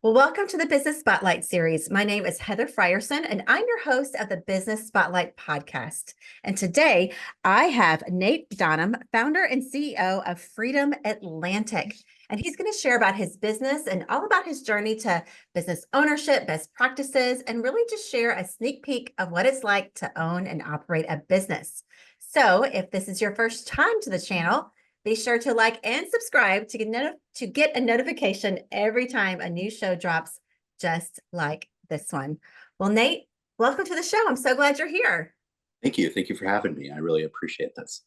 Well, welcome to the Business Spotlight series. My name is Heather Frierson, and I'm your host of the Business Spotlight podcast. And today I have Nate Donham, founder and CEO of Freedom Atlantic. And he's going to share about his business and all about his journey to business ownership, best practices, and really just share a sneak peek of what it's like to own and operate a business. So if this is your first time to the channel, be sure to like and subscribe to get a notification every time a new show drops, just like this one. Well, Nate, welcome to the show. I'm so glad you're here. Thank you. Thank you for having me. I really appreciate this.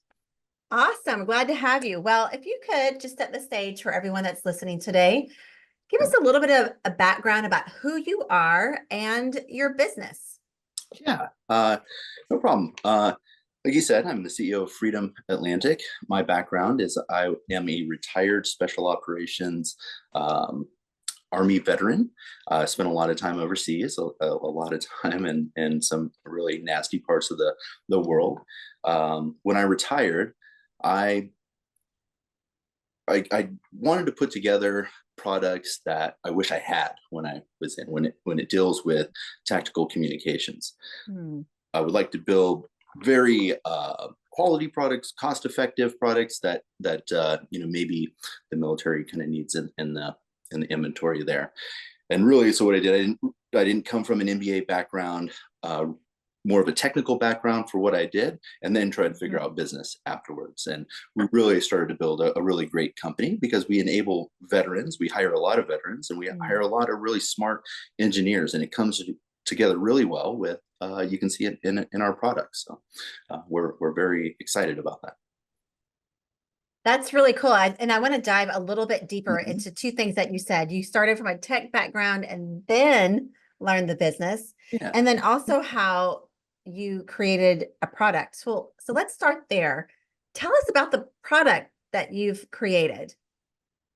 Awesome. Glad to have you. Well, if you could just set the stage for everyone that's listening today, give Okay. us a little bit of a background about who you are and your business. Yeah, no problem. Like you said, I'm the CEO of Freedom Atlantic. My background is I am a retired special operations Army veteran. I spent a lot of time overseas, a lot of time in some really nasty parts of the world. When I retired, I I wanted to put together products that I wish I had when I was in when it deals with tactical communications. Hmm. I would like to build very quality products, cost-effective products that maybe the military kind of needs in the inventory there. And really, so what I did, I didn't come from an MBA background. More of a technical background for what I did, and then try to figure out business afterwards. And we really started to build a really great company because we enable veterans. We hire a lot of veterans, and we hire a lot of really smart engineers, and it comes together really well with, you can see it in our products. So we're very excited about that. That's really cool. And I want to dive a little bit deeper Mhm. into two things that you said. You started from a tech background and then learned the business, Yeah. and then also how you created a product. So let's start there. Tell us about the product that you've created.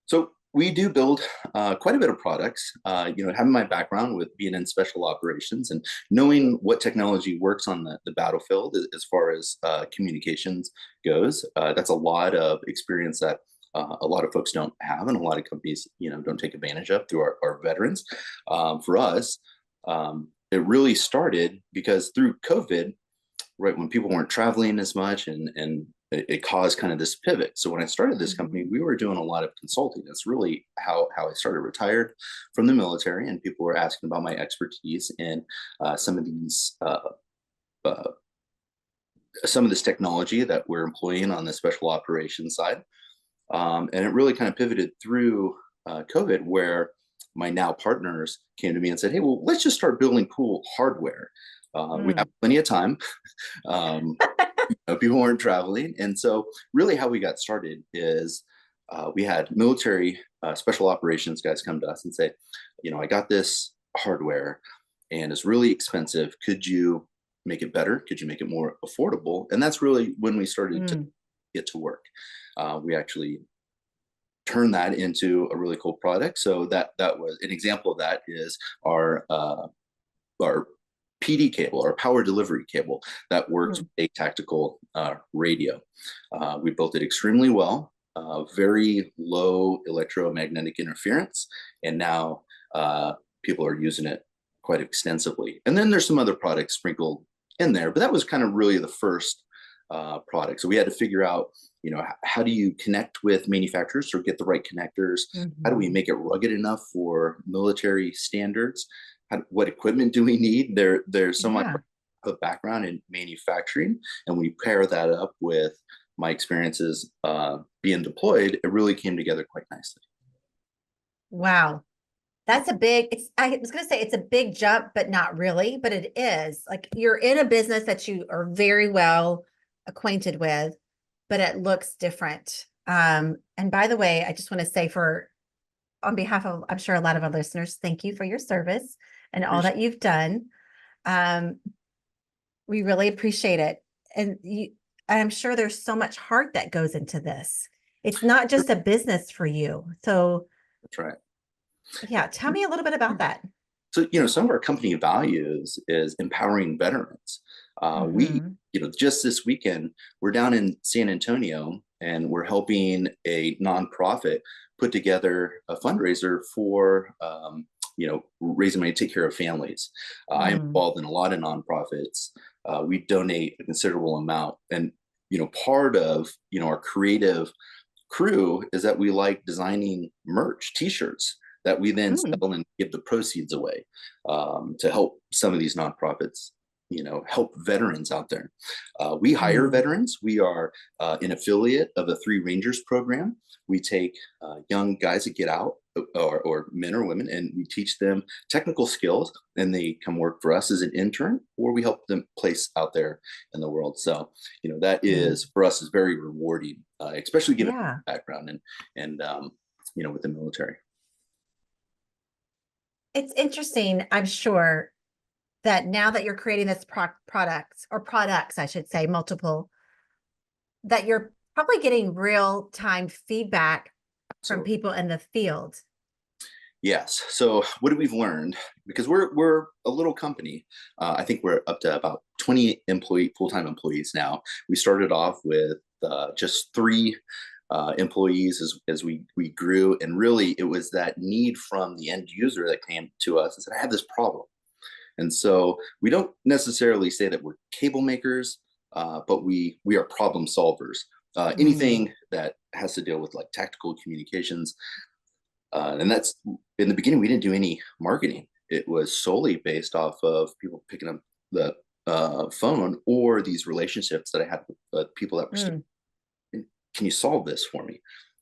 So we do build quite a bit of products. Having my background with being in special operations and knowing what technology works on the battlefield as far as communications goes, that's a lot of experience that a lot of folks don't have, and a lot of companies, don't take advantage of through our veterans. For us, it really started because through COVID, right when people weren't traveling as much, and it caused kind of this pivot. So when I started this company, we were doing a lot of consulting. That's really how I started. Retired from the military, and people were asking about my expertise in some of these uh, some of this technology that we're employing on the special operations side. And it really kind of pivoted through COVID, where my now partners came to me and said, "Hey, well, let's just start building cool hardware. We have Mm. plenty of time." um, People weren't traveling, and so really how we got started is we had military special operations guys come to us and say, "I got this hardware, and it's really expensive. Could you make it better? Could you make it more affordable?" And that's really when we started to Mm. get to work. We actually turned that into a really cool product. So that was an example of that is our PD cable, our power delivery cable that works Mm. with a tactical radio. We built it extremely well, very low electromagnetic interference, and now people are using it quite extensively. And then there's some other products sprinkled in there, but that was kind of really the first product. So we had to figure out, how do you connect with manufacturers or get the right connectors? How do we Mhm. make it rugged enough for military standards? What equipment do we need? There's so much Yeah. of a background in manufacturing, and we pair that up with my experiences being deployed. It really came together quite nicely. Wow. That's a big, I was going to say it's a big jump, but not really, but it is. Like you're in a business that you are very well acquainted with, but it looks different. And by the way, I just want to say on behalf of, I'm sure a lot of our listeners, thank you for your service and all Appreciate that you've done. Um, we really appreciate it. I'm sure there's so much heart that goes into this. It's not it. just a business for you. So That's right. yeah, tell me a little bit about that. So, some of our company values is empowering veterans. We, Mhm. just this weekend, we're down in San Antonio, and we're helping a nonprofit put together a fundraiser for raising money to take care of families. I'm Mm, involved in a lot of nonprofits. We donate a considerable amount, and part of our creative crew is that we like designing merch, T-shirts that we then mm, sell and give the proceeds away to help some of these nonprofits. Help veterans out there. We hire mm. veterans. We are an affiliate of the Three Rangers program. We take young guys that get out, or men or women, and we teach them technical skills, and they come work for us as an intern, or we help them place out there in the world. So, that Mm. is for us is very rewarding, especially given Yeah. background and with the military. It's interesting, I'm sure, that now that you're creating this products or products, I should say, multiple, that you're probably getting real time feedback from So people in the field. yes. So what have we learned? Because we're a little company. I think we're up to about 20 full-time employees now. We started off with just three employees as we grew, and really it was that need from the end user that came to us and said, "I have this problem." And so we don't necessarily say that we're cable makers, but we are problem solvers. Mm, Anything that has to deal with like tactical communications, and that's in the beginning we didn't do any marketing. It was solely based off of people picking up the phone or these relationships that I had with people that were mm. can you solve this for me?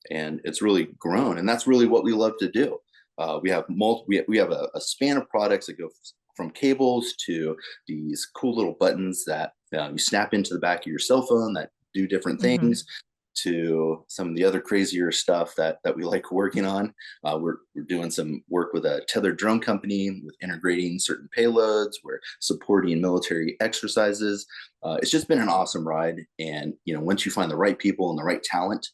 And it's really grown, and that's really what we love to do. We have a span of products that go from cables to these cool little buttons that you snap into the back of your cell phone that do different Hmm. things, to some of the other crazier stuff that we like working on. We're doing some work with a tethered drone company with integrating certain payloads. We're supporting military exercises. It's just been an awesome ride. And once you find the right people and the right talent,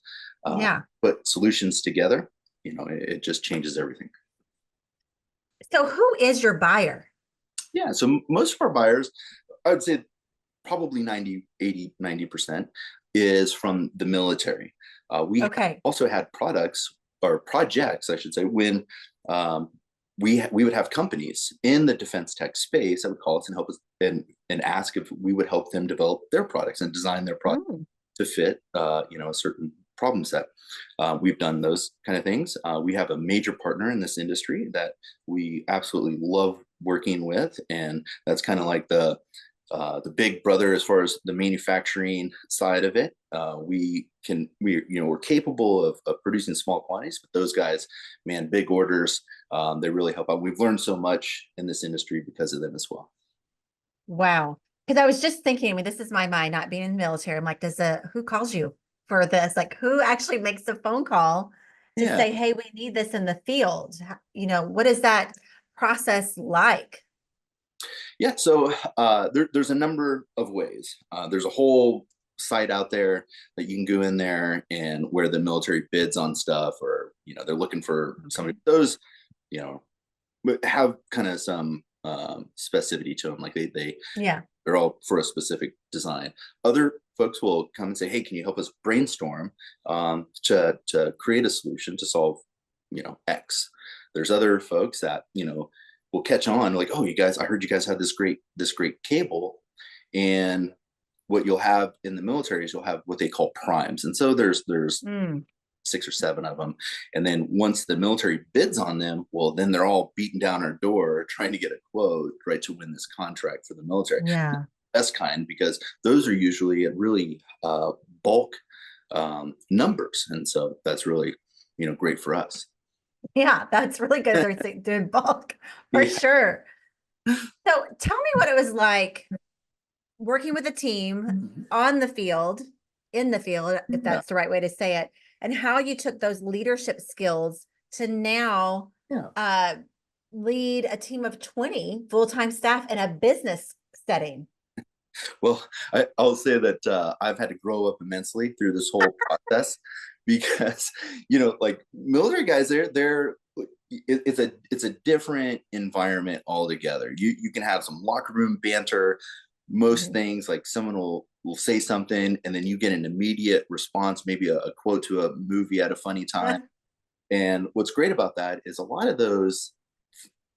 Yeah. put solutions together, it just changes everything. So who is your buyer? Yeah. So most of our buyers, I would say probably 90% is from the military. We Okay. also had products or projects, I should say, when um, we would have companies in the defense tech space that would call us and help us and ask if we would help them develop their products and design their products Mm, to fit a certain problem set. We've done those kind of things. We have a major partner in this industry that we absolutely love working with, and that's kind of like the big brother as far as the manufacturing side of it. We're capable of producing small quantities, but those guys, man, big orders, they really help out. We've learned so much in this industry because of them as well. wow. Because I was just thinking, I mean, this is my mind not being in the military. I'm like, who calls you for this? Like, who actually makes a phone call to Yeah. say, hey, we need this in the field? What is that process like? Yeah, so there's a number of ways. There's a whole site out there that you can go in there and where the military bids on stuff, or they're looking for Okay. somebody. Those you know have kind of some specificity to them, like Yeah. they're all for a specific design. Other folks will come and say, "Hey, can you help us brainstorm to create a solution to solve X?" There's other folks that will catch on, like, "Oh, you guys, I heard you guys had this great cable," and what you'll have in the military is you'll have what they call primes, and so there's Mm, 6 or 7 of them. And then once the military bids on them, well, then they're all beating down our door trying to get a quote, right, to win this contract for the military. yeah. Best kind, because those are usually at really bulk numbers. And so that's really, great for us. Yeah. That's really good. They're doing bulk for Yeah. sure. So tell me what it was like working with a team on the field, in the field, if Yeah. that's the right way to say it, and how you took those leadership skills to now Yeah. uh, lead a team of 20 full-time staff in a business setting. Well, I'll say that I've had to grow up immensely through this whole process because, like military guys, it's a different environment altogether. You can have some locker room banter, most Mhm. things like someone will say something and then you get an immediate response, maybe a quote to a movie at a funny time. And what's great about that is a lot of those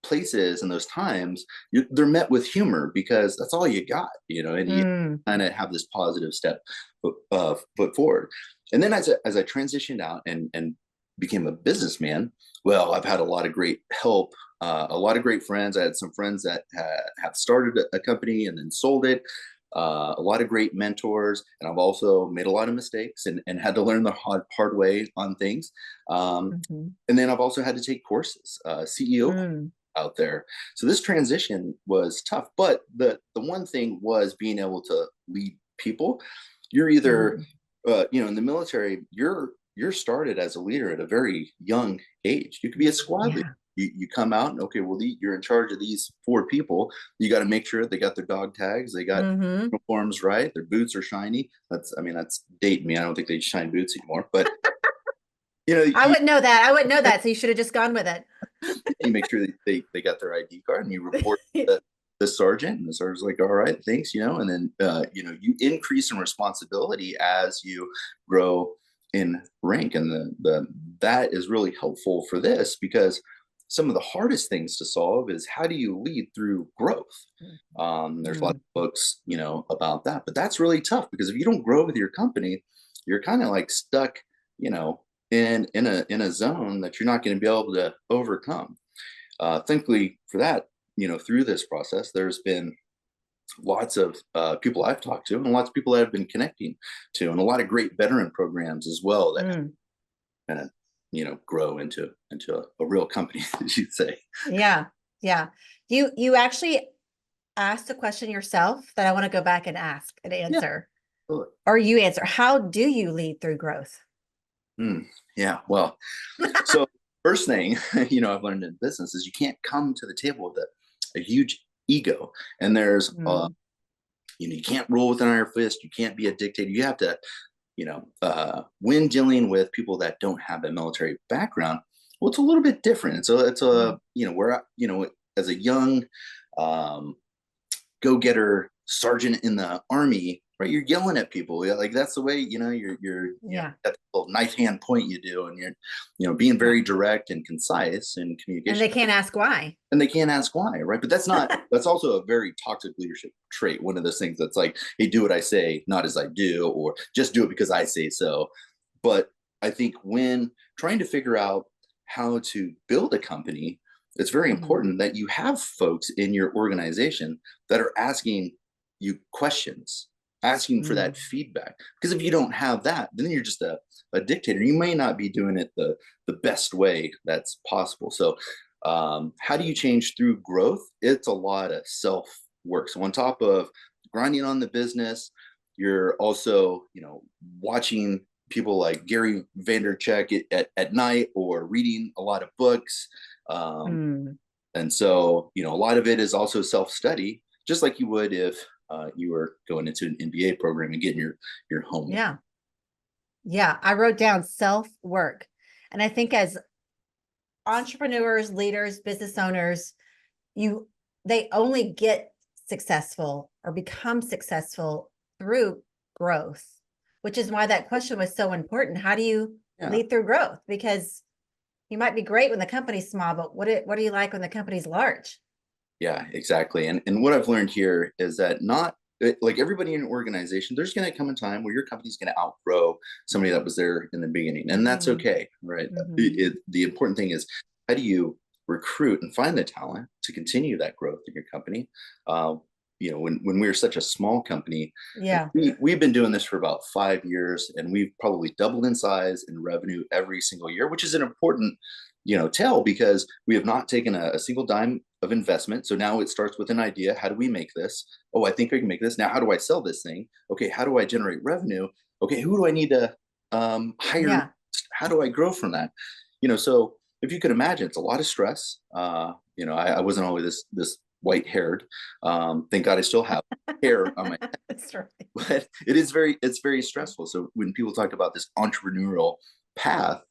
places and those times, they're met with humor because that's all you got, and you Mm, kind of have this positive foot forward. And then as I transitioned out and became a businessman, well, I've had a lot of great help, a lot of great friends. I had some friends that have started a company and then sold it. A lot of great mentors, and I've also made a lot of mistakes and had to learn the hard way on things. mhm, And then I've also had to take courses, CEO mm, out there. So this transition was tough, but the one thing was being able to lead people. You're either, mm. in the military, you're started as a leader at a very young age. You could be a squad leader. Yeah. You come out and okay, well, you're in charge of these 4 people. You got to make sure they got their dog tags, they got Hmm. uniforms right, their boots are shiny. That's dating me. I don't think they shine boots anymore, but you know, I you, wouldn't know that. I wouldn't know that. So you should have just gone with it. you make sure that they got their ID card and you report the sergeant, and the sergeant's like, all right, thanks, and then you increase in responsibility as you grow in rank. And the that is really helpful for this because some of the hardest things to solve is how do you lead through growth. There's a lot Mm, of books, about that, but that's really tough because if you don't grow with your company, you're kind of like stuck, you know, in a zone that you're not going to be able to overcome. Thankfully for that, through this process, there's been lots of people I've talked to and lots of people that I've been connecting to, and a lot of great veteran programs as well that mm. kind of, grow into a real company, as you'd say. Yeah. Yeah. You actually asked a question yourself that I want to go back and ask and Yeah. answer, Totally. or you answer. How do you lead through growth? Yeah. Well, so first thing, I've learned in business is you can't come to the table with a huge ego. And there's Mm, you can't rule with an iron fist. You can't be a dictator. You have to, when dealing with people that don't have a military background, well, it's a little bit different. So it's mm. where, as a young um, go-getter sergeant in the army, right? You're yelling at people. Yeah, like that's the way, Yeah. that little knife hand point you do, and you're, being Yeah. very direct and concise in And communication. they can't ask why. And they can't ask why, right? But that's also a very toxic leadership trait. One of those things that's like, hey, do what I say, not as I do, or just do it because I say so. But I think when trying to figure out how to build a company, it's very Mm, important that you have folks in your organization that are asking you questions, asking for mm. that feedback. Because if you don't have that, then you're just a dictator. You may not be doing it the best way that's possible. So how do you change through growth? It's a lot of self work. So on top of grinding on the business, you're also, watching people like Gary Vaynerchuk at night or reading a lot of books. Um, Mm. and so, a lot of it is also self study, just like you would if you were going into an MBA program and getting your homework. Yeah. Yeah. I wrote down self work. And I think as entrepreneurs, leaders, business owners, you they only get successful or become successful through growth, which is why that question was so important. How do you Yeah. lead through growth? Because you might be great when the company's small, but what do you like when the company's large? Yeah, exactly. And what I've learned here is that not like everybody in an organization, there's going to come a time where your company's going to outgrow somebody that was there in the beginning, and that's Hmm. okay, right? Hmm. The important thing is how do you recruit and find the talent to continue that growth in your company? Uh, when we were such a small company, Yeah. we've been doing this for about 5 years, and we've probably doubled in size and revenue every single year, which is an important tell because we have not taken a single dime of investment. So now it starts with an idea. How do we make this? Oh, I think I can make this. Now, how do I sell this thing? Okay, how do I generate revenue? Okay, who do I need to hire? Yeah. How do I grow from that? So if you could imagine, it's a lot of stress. I wasn't always this white haired. Thank God I still have hair on my That's right. but it's very stressful. So when people talk about this entrepreneurial path,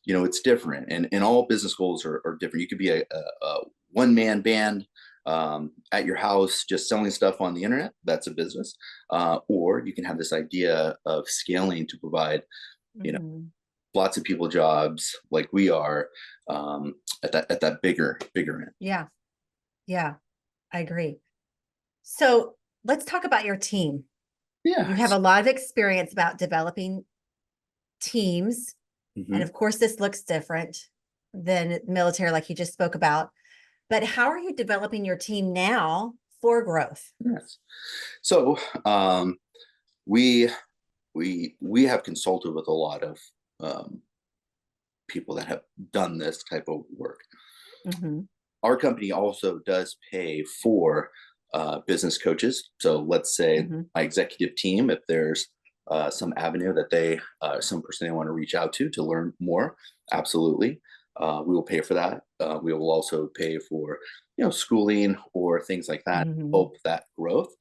it's different, and all business goals are different. You could be a one-man band at your house just selling stuff on the internet. That's a business. Or you can have this idea of scaling to provide, you know Hmm. lots of people jobs like we are, at that bigger end. Yeah. Yeah. I agree. So let's talk about your team. Yeah. You have a lot of experience about developing teams. And Mhm. of course, this looks different than military, like you just spoke about. But how are you developing your team now for growth? Yes. So we we have consulted with a lot of um, people that have done this type of work. Hmm. Our company also does pay for business coaches. So let's say Hmm. my executive team, if there's some avenue that some person they want to reach out to learn more, absolutely, we will pay for that. We will also pay for schooling or things like that. Hmm. Help that growth.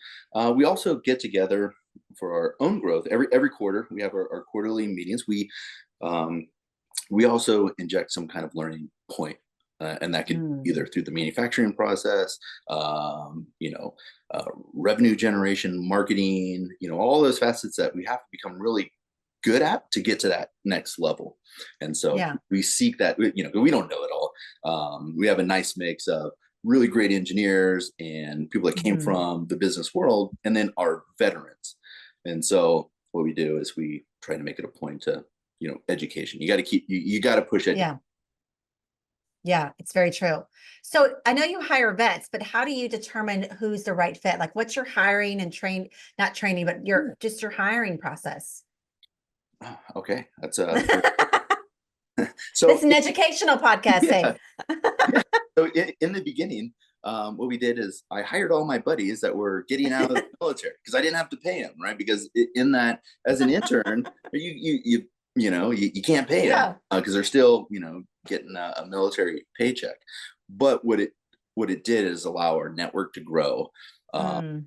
We also get together for our own growth every quarter. We have our quarterly meetings. Um, we also inject some kind of learning point, and that could Mm. either through the manufacturing process, um, you know, revenue generation, marketing, all those facets that we have to become really good at to get to that next level. And so Yeah. we seek that. We don't know it all. We have a nice mix of really great engineers and people that came Hmm. from the business world, and then our veterans. And so what we do is we try to make it a point to education. You got to you got to push education. Yeah. Yeah. It's very true. So I know you hire vets, but how do you determine who's the right fit? Like what's your hiring and not training, but your hiring process? Okay, that's This so is an educational podcast, yeah, hey. yeah. So in the beginning, what we did is I hired all my buddies that were getting out of the military because I didn't have to pay them, right? Because in that, as an intern, you can't pay them Yeah. because they're still getting a military paycheck. But what it did is allow our network to grow, uh, Mm.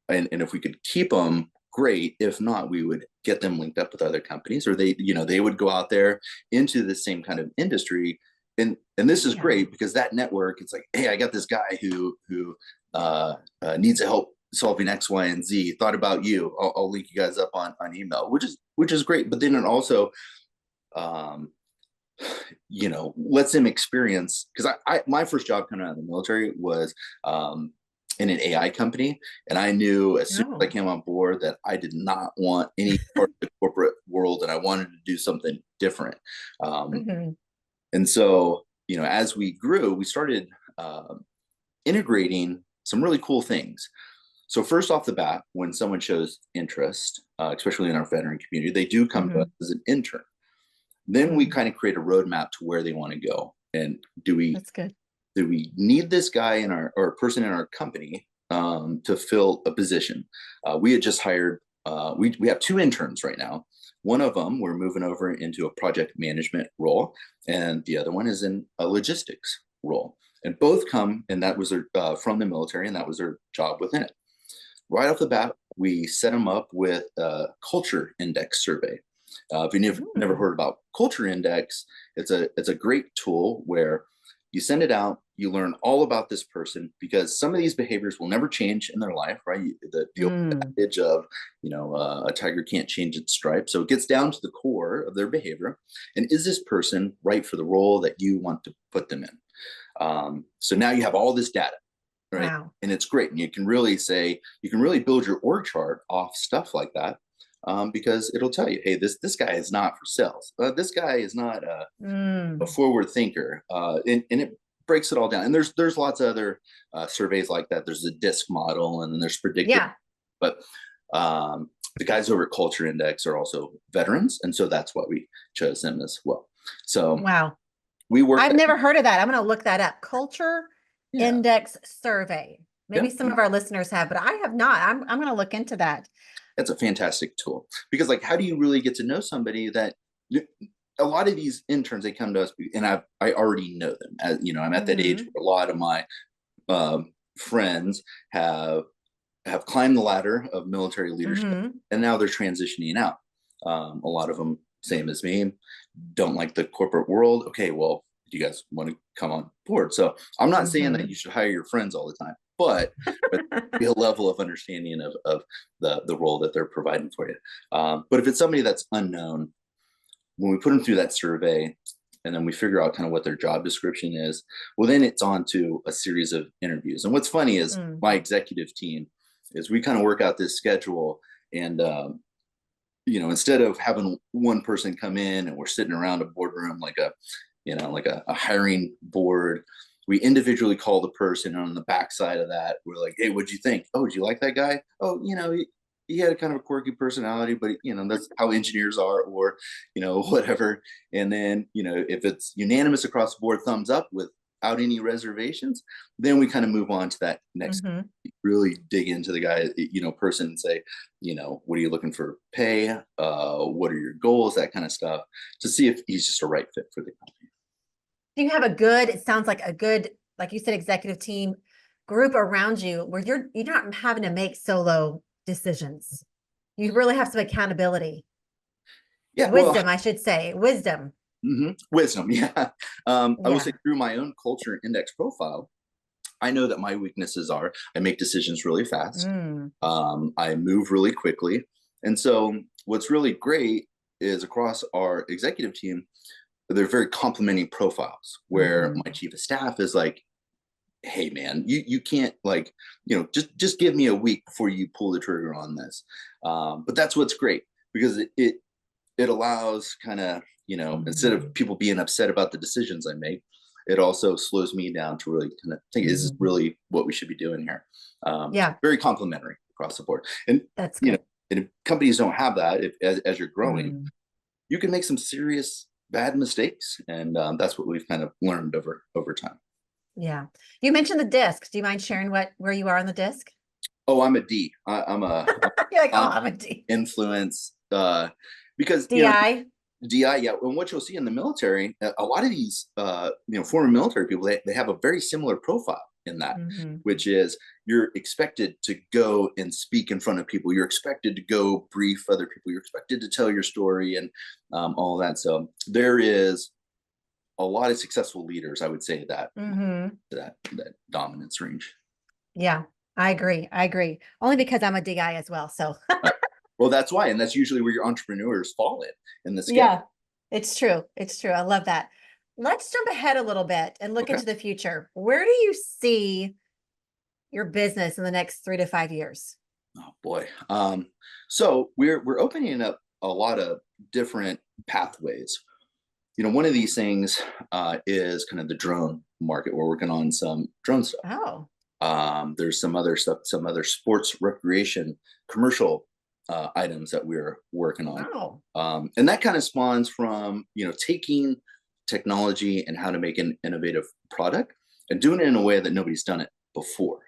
and if we could keep them, great. If not, we would get them linked up with other companies, or they would go out there into the same kind of industry. And this is Yeah. great because that network, it's like, hey, I got this guy who needs help solving X, Y, and Z. Thought about you. I'll link you guys up on email, which is great. But then it also um, lets them experience, because I my first job coming out of the military was in an AI company, and I knew as soon as I Oh. came on board that I did not want any part of the corporate world, and I wanted to do something different. Um, Hmm. and so as we grew, we started integrating some really cool things. So first off the bat, when someone shows interest, especially in our veteran community, they do come to us Hmm. as an intern. Then we Hmm. kind of create a roadmap to where they want to go. And That's good. do we need this guy in our or person in our company to fill a position? We had just hired. We have two interns right now. One of them we're moving over into a project management role, and the other one is in a logistics role. And both come, and that was their from the military, and that was their job within it. Right off the bat, we set them up with a culture index survey. If you've never Mm. heard about Culture Index, it's a great tool where you send it out, you learn all about this person, because some of these behaviors will never change in their life, right? The old Mm. adage of a tiger can't change its stripes, so it gets down to the core of their behavior. And is this person right for the role that you want to put them in? So now you have all this data, right? Wow. And it's great. And you can really build your org chart off stuff like that, because it'll tell you, hey, this guy is not for sales. This guy is not a Mm. forward thinker, and it breaks it all down. And there's lots of other surveys like that. There's a DISC model, and then there's predictive. Yeah. But the guys over at Culture Index are also veterans, and so that's why we chose them as well. So Wow. we work I've that. never heard of that. I'm going to look that up. Culture Yeah, Index Survey. yeah. Maybe some of our listeners have, but I have not. I'm going to look into that. That's a fantastic tool, because like, how do you really get to know somebody that a lot of these interns, they come to us, and I already know them. As I'm at that age Hmm. where a lot of my friends have climbed the ladder of military leadership, Hmm. and now they're transitioning out. A lot of them, same as me, don't like the corporate world. Okay, well, do you guys want to come on board? So I'm not saying that Hmm. you should hire your friends all the time, but be a level of understanding of the role that they're providing for you. But if it's somebody that's unknown, when we put them through that survey, and then we figure out kind of what their job description is, well, then it's on to a series of interviews. And what's funny is my executive team is we kind of work out this schedule, and instead of having one person come in and we're sitting around a boardroom like a hiring board, we individually call the person. And on the backside of that, we're like, hey, what'd you think? Oh, did you like that guy? Oh, he had a kind of a quirky personality, but that's how engineers are, or whatever. And then if it's unanimous across the board, thumbs up without any reservations, then we kind of move on to that next. Really dig into the guy, person, and say, what are you looking for pay? What are your goals? That kind of stuff, to see if he's just a right fit for the company. Do you have it sounds like a good, like you said, executive team group around you where you're not having to make solo decisions? You really have some accountability. Yeah. Wisdom, I should say. Wisdom. Wisdom. Yeah. I would say through my own culture index profile, I know that my weaknesses are I make decisions really fast. I move really quickly. And so what's really great is across our executive team, they're very complementing profiles, where my chief of staff is like, hey man, you can't just give me a week before you pull the trigger on this. But that's what's great, because it allows kind of, instead of people being upset about the decisions I make, it also slows me down to really kind of think, is this really what we should be doing here? Very complimentary across the board. And that's good. And if companies don't have that, as you're growing, you can make some serious bad mistakes. And that's what we've kind of learned over time. Yeah. You mentioned the disc. Do you mind sharing where you are on the disc? Oh, I'm a D. I'm a You're like, I'm a D. Influence, because DI. DI, yeah. And what you'll see in the military, a lot of these former military people, they have a very similar profile in that, which is you're expected to go and speak in front of people. You're expected to go brief other people. You're expected to tell your story and all of that. So there is a lot of successful leaders, I would say, that dominance range. Yeah, I agree. Only because I'm a DI as well. So well, that's why. And that's usually where your entrepreneurs fall in the scale. Yeah, it's true. I love that. Let's jump ahead a little bit and look into the future. Where do you see your business in the next 3 to 5 years? Oh boy. So we're opening up a lot of different pathways. One of these things is kind of the drone market. We're working on some drone stuff. There's some other stuff, some other sports recreation commercial items that we're working on. And that kind of spawns from, taking technology and how to make an innovative product and doing it in a way that nobody's done it before.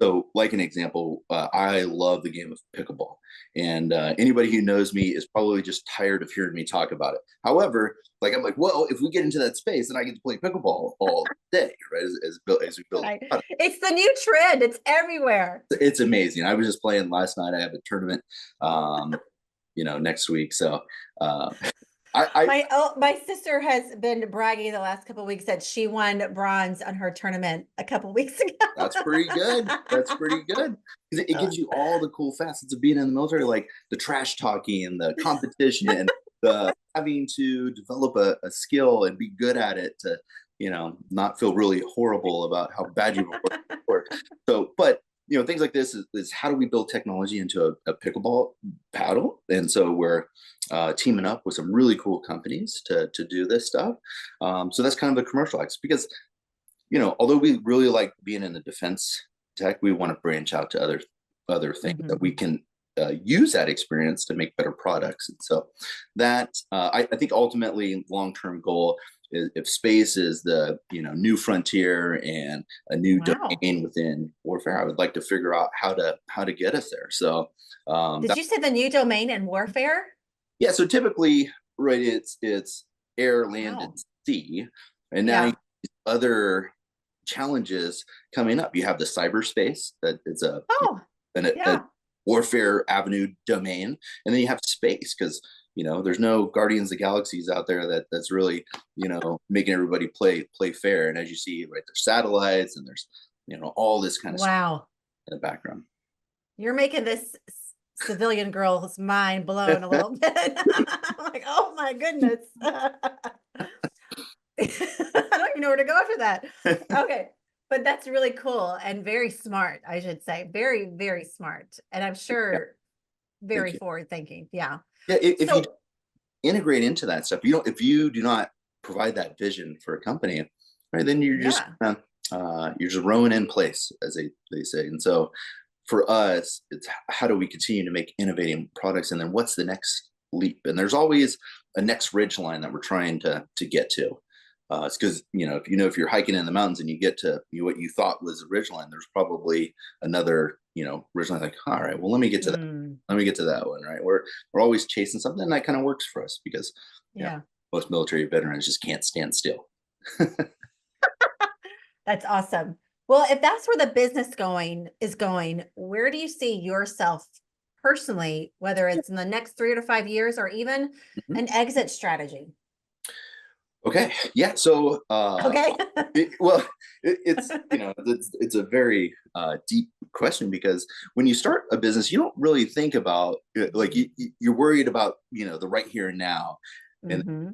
So like an example, I love the game of pickleball, and anybody who knows me is probably just tired of hearing me talk about it. However, I'm like, well, if we get into that space, then I get to play pickleball all day, right? As we build. It's the new trend. It's everywhere. It's amazing. I was just playing last night. I have a tournament, next week. So my sister has been bragging the last couple of weeks that she won bronze on her tournament a couple of weeks ago. That's pretty good. It gives you all the cool facets of being in the military, like the trash talking and the competition, the having to develop a skill and be good at it to, not feel really horrible about how bad you were. So, but things like this is how do we build technology into a pickleball paddle? And so we're teaming up with some really cool companies to do this stuff. So that's kind of the commercial X, because, although we really like being in the defense tech, we want to branch out to other things that we can use that experience to make better products. And so that I think ultimately long-term goal is, if space is the new frontier and a new domain within warfare, I would like to figure out how to get us there. So did you say the new domain in warfare? Yeah. So typically, right, it's air, land, and sea, and now other challenges coming up. You have the cyberspace that is a warfare avenue domain, and then you have space, because there's no Guardians of the Galaxies out there that's really making everybody play fair. And as you see, right, there's satellites and there's all this kind of stuff in the background. You're making this civilian girl's mind blown a little bit. I'm like, oh my goodness. I don't even know where to go after that. Okay. But that's really cool and very smart, I should say. Very, very smart. And I'm Yeah, sure thank very you. forward thinking. Yeah. Yeah, if you So, integrate into that stuff, if you do not provide that vision for a company, right, then yeah. you're just rowing in place, as they say. And so for us, it's how do we continue to make innovating products, and then what's the next leap? And there's always a next ridge line that we're trying to get to. It's because if you're hiking in the mountains and you get to what you thought was a ridge line, there's probably another ridge line. Like, all right, well, let me get to that. Mm, Let me get to that one. Right, we're always chasing something, and that kind of works for us because yeah. most military veterans just can't stand still. That's awesome. Well, if that's where the business is going, where do you see yourself personally, whether it's in the next 3 to 5 years or even Mhm. an exit strategy? Okay, yeah. So, Okay. well, it's a very deep question, because when you start a business, you don't really think about like you're worried about the right here and now, and Mm-hmm.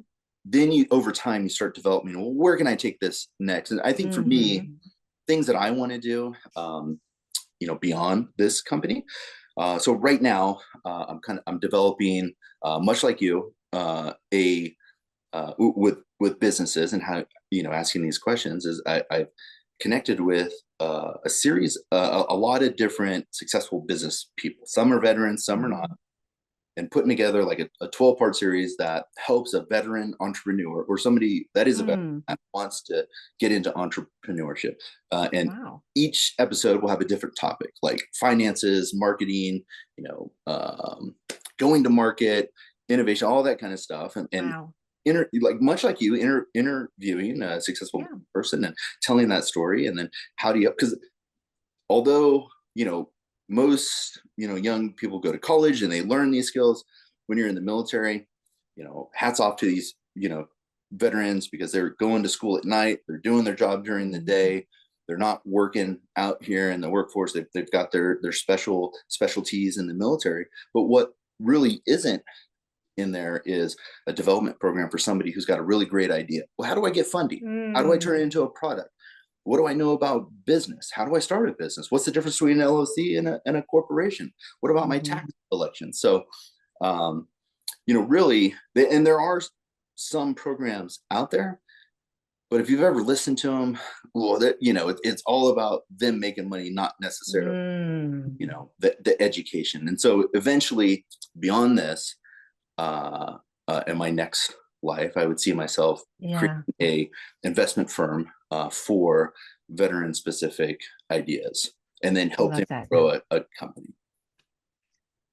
then you over time you start developing. Well, where can I take this next? And I think for me, Mm-hmm. things that I want to do, beyond this company. So right now, I'm developing, much like you, a with businesses, and how asking these questions is I've connected with a series, a lot of different successful business people. Some are veterans, some are not, Mm-hmm. and putting together like a 12-part series that helps a veteran entrepreneur, or somebody that is a veteran Mm. that wants to get into entrepreneurship. And Wow. each episode will have a different topic, like finances, marketing, you know, um, going to market, innovation, all that kind of stuff. And Wow. like much like you, interviewing a successful Yeah. person and telling that story. And then how do you, because although most young people go to college and they learn these skills, when you're in the military, hats off to these veterans, because they're going to school at night, they're doing their job during the Mhm. day, they're not working out here in the workforce. They've got their specialties in the military. But what really isn't in there is a development program for somebody who's got a really great idea. Well, how do I get funding? How do I turn it Mm. into a product? What do I know about business? How do I start a business? What's the difference between an LLC and a corporation? What about my Mhm. tax election? So, um, really, and there are some programs out there, but if you've ever listened to them, well, it's all about them making money, not necessarily, Mm. the education. And so eventually, beyond this, in my next life, I would see myself creating Yeah. a investment firm for veteran specific ideas, and then I help them love that. grow a company.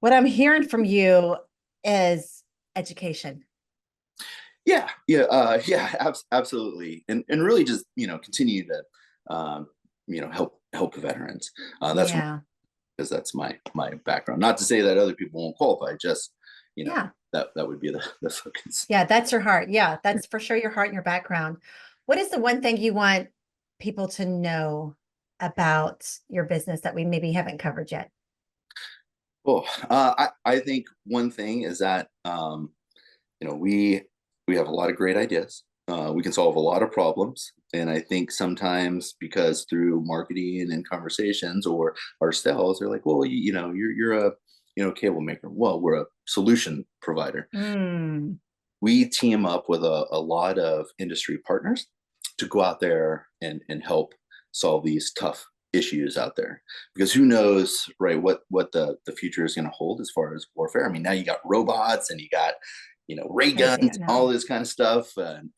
What I'm hearing from you is education. Yeah, yeah, yeah, absolutely, and really just continue to help veterans. That's Yeah. because that's my background. Not to say that other people won't qualify, just Yeah. that would be the focus. Yeah. That's your heart. Yeah. That's for sure your heart and your background. What is the one thing you want people to know about your business that we maybe haven't covered yet? Well, I think one thing is that we have a lot of great ideas. We can solve a lot of problems, and I think sometimes because through marketing and conversations or our sales, they're like, well, you're a cable maker. Well, we're a solution provider. Mm. We team up with a lot of industry partners to go out there and help solve these tough issues out there, because who knows, right, what the future is going to hold as far as warfare. I mean, now you got robots, and you got ray guns Crazy. and I know. all this kind of stuff, and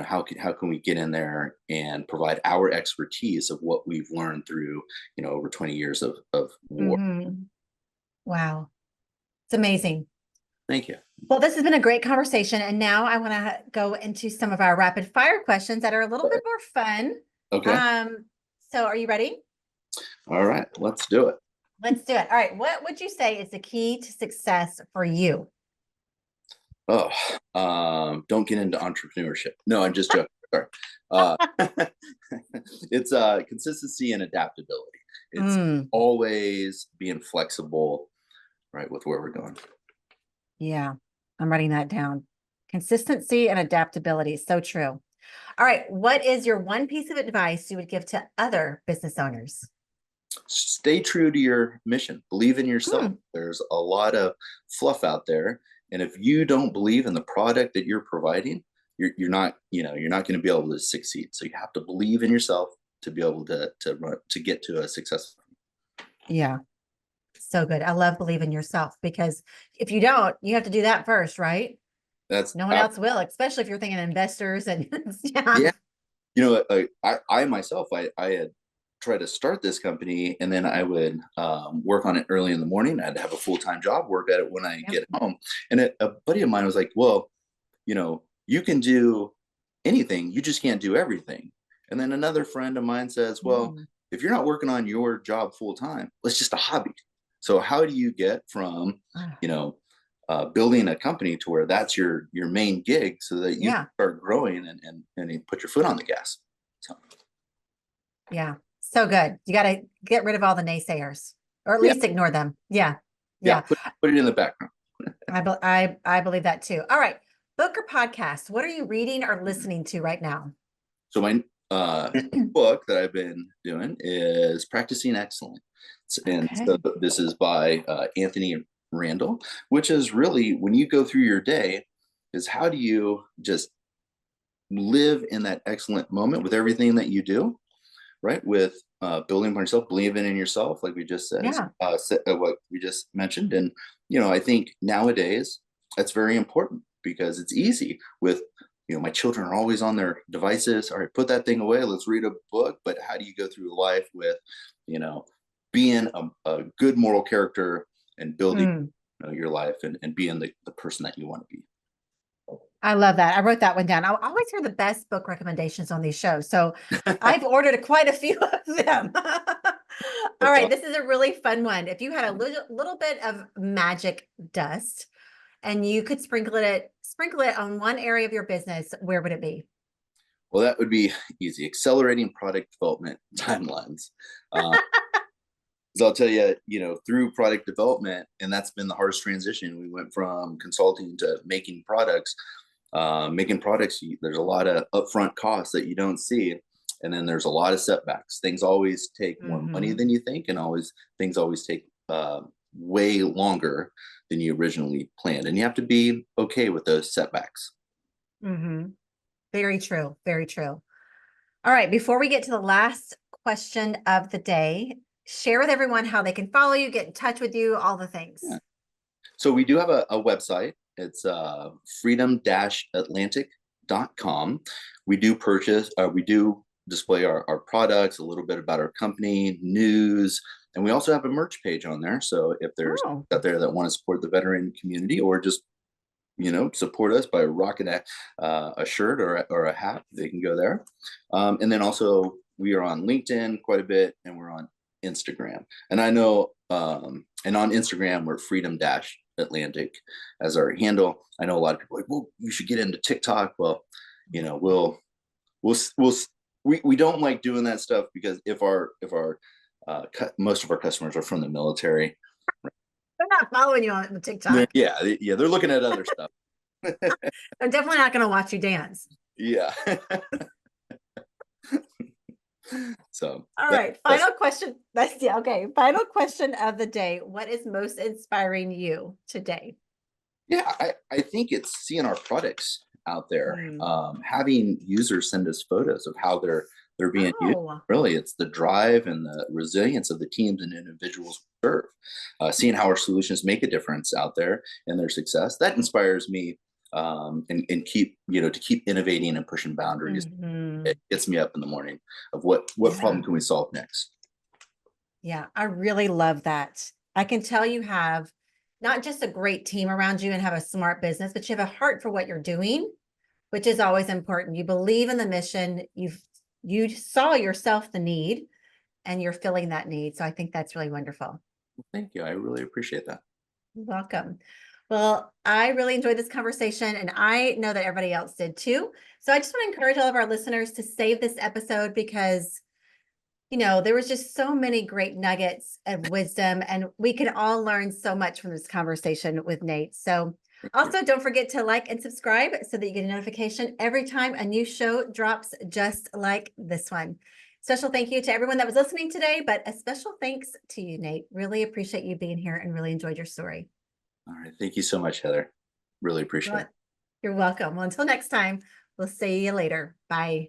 how can we get in there and provide our expertise of what we've learned through over 20 years of war. Hmm. Wow. It's amazing. Thank you. Well, this has been a great conversation. And now I want to go into some of our rapid fire questions that are a little bit more fun. Okay, Um, so are you ready? all right, let's do it. Let's do it. All right. What would you say is the key to success for you? Oh, don't get into entrepreneurship. No, I'm just joking. Sorry. Uh, it's consistency and adaptability. It's Mm, always being flexible. right, with where we're going. Yeah, I'm writing that down. Consistency and adaptability. So true. All right. What is your one piece of advice you would give to other business owners? Stay true to your mission. Believe in yourself. Hmm. There's a lot of fluff out there, and if you don't believe in the product that you're providing, you're not, you're not going to be able to succeed. So you have to believe in yourself to be able to run, to get to a success. Yeah. So good. I love believe in yourself because if you don't, you have to do that first, right? That's No one else will, especially if you're thinking investors and yeah. yeah. I myself, I had tried to start this company, and then I would work on it early in the morning. I'd have a full-time job, work at it when I Yep. get home. And a buddy of mine was like, well, you can do anything, you just can't do everything. And then another friend of mine says, well, Mm. if you're not working on your job full time, it's just a hobby. So how do you get from, Ah, you know, building a company to where that's your main gig so that you yeah. start growing and you put your foot on the gas. So Yeah. So good. You got to get rid of all the naysayers or at yeah, least ignore them. Yeah. yeah, Yeah. put it in the background. I believe that too. All right. Book or podcast. What are you reading or listening to right now? So my book that I've been doing is Practicing Excellence. And so Okay. this is by Anthony Randall, which is really when you go through your day, is how do you just live in that excellent moment with everything that you do, right? With building upon yourself, believing in yourself, like we just Yeah. what we just mentioned. And, I think nowadays that's very important because it's easy with, my children are always on their devices. All right, put that thing away. Let's read a book. But how do you go through life with, you know, being a good moral character and building Mm. your life and being the person that you want to be? I love that. I wrote that one down. I always hear the best book recommendations on these shows. So I've ordered quite a few of them. All That's right. all. This is a really fun one. If you had a little bit of magic dust and you could sprinkle it on one area of your business, where would it be? Well, that would be easy. Accelerating product development timelines. Because I'll tell you, through product development, and that's been the hardest transition. We went from consulting to making products. Making products, there's a lot of upfront costs that you don't see, and then there's a lot of setbacks. Things always take more money Hmm. than you think, and things always take way longer than you originally planned, and you have to be okay with those setbacks. Hmm. Very true. Very true. All right. Before we get to the last question of the day, share with everyone how they can follow you, get in touch with you, all the things. Yeah. So we do have a website. It's freedom-atlantic.com. We do display our products, a little bit about our company, news, and we also have a merch page on there. So if there's Oh, out there that want to support the veteran community or just, support us by rocking a shirt or a hat, they can go there. And then also we are on LinkedIn quite a bit, and we're on Instagram. And I know, and on Instagram, we're freedom dash Atlantic as our handle. I know a lot of people are like, well, you should get into TikTok. Well, we'll, we'll, we don't like doing that stuff because if our most of our customers are from the military, they're not following you on TikTok. they're looking at other stuff. They're definitely not going to watch you dance. Yeah. So All right. that's Final question. That's yeah. Okay. Final question of the day. What is most inspiring you today? yeah, I think it's seeing our products out there, Mm. having users send us photos of how they're being used. Oh, Really, it's the drive and the resilience of the teams and individuals we serve. Seeing how our solutions make a difference out there and their success, that inspires me, and to keep innovating and pushing boundaries. mhm. It gets me up in the morning of what problem Yeah. can we solve next. Yeah. I really love that. I can tell you have not just a great team around you and have a smart business, but you have a heart for what you're doing, which is always important. You believe in the mission. You saw yourself the need and you're filling that need. So I think that's really wonderful. Thank you. I really appreciate that. You're welcome. Well, I really enjoyed this conversation and I know that everybody else did too. So I just want to encourage all of our listeners to save this episode because there was just so many great nuggets of wisdom, and we can all learn so much from this conversation with Nate. So also don't forget to like and subscribe so that you get a notification every time a new show drops just like this one. Special thank you to everyone that was listening today, but a special thanks to you, Nate. Really appreciate you being here and really enjoyed your story. All right. Thank you so much, Heather. Really appreciate it. You're welcome. Well, until next time, we'll see you later. Bye.